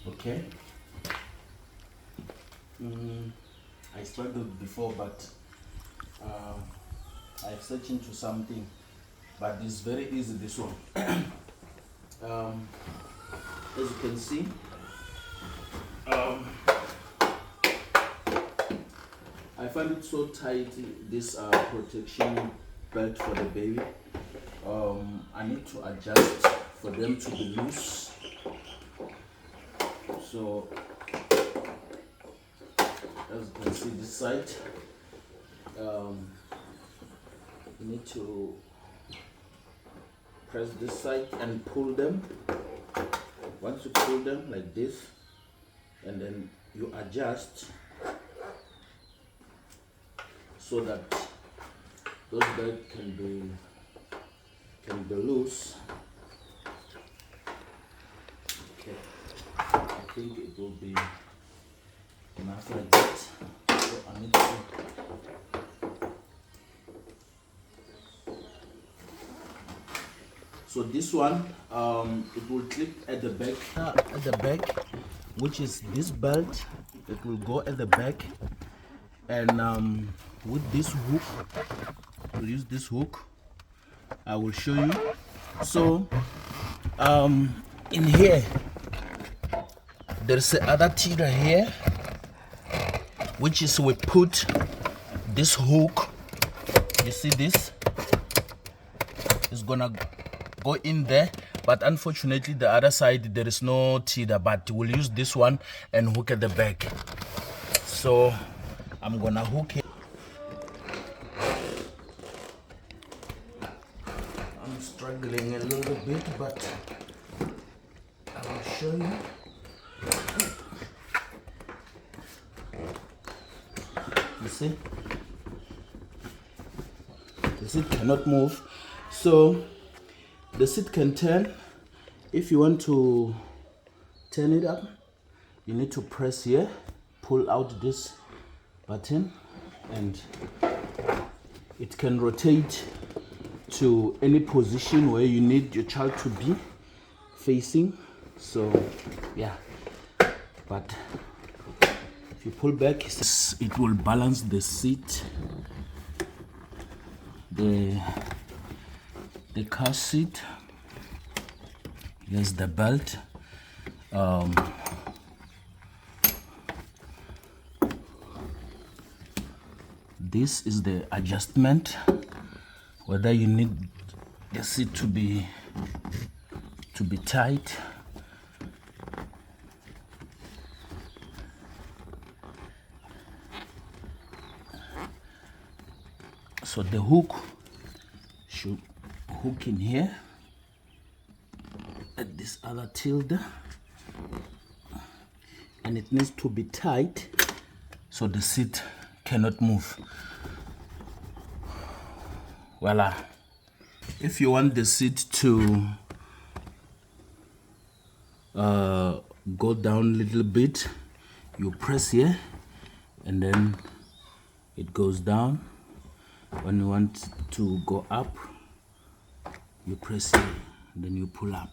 Okay. I struggled before, but I've searched into something, but it's very easy, this one. As you can see, I find it so tight, this protection belt for the baby. I need to adjust for them to be loose. So as you can see this side, you need to press this side and pull them. Once you pull them like this, and then you adjust so that those belts can be loose. Okay, I think it will be enough like that. So I need to So this one, it will clip at the back, which is this belt. It will go at the back, and with this hook, we'll use this hook. I will show you. So, in here, there's the other teeter here, which is we put this hook. You see this? It's gonna go in there, but unfortunately the other side there is no teeter, but we'll use this one and hook at the back. So I'm gonna hook it. I'm struggling a little bit, but I will show you. You see? The seat cannot move, so the seat can turn. If you want to turn it up, you need to press here, pull out this button, and it can rotate to any position where you need your child to be facing. So yeah, but if you pull back, it will balance the seat, the car seat. Here's the belt. This is the adjustment, whether you need the seat to be tight. So the hook should hook in here at this other tilde, and it needs to be tight so the seat cannot move. Voila. If you want the seat to go down a little bit, you press here and then it goes down. When you want to go up, you press here and then you pull up.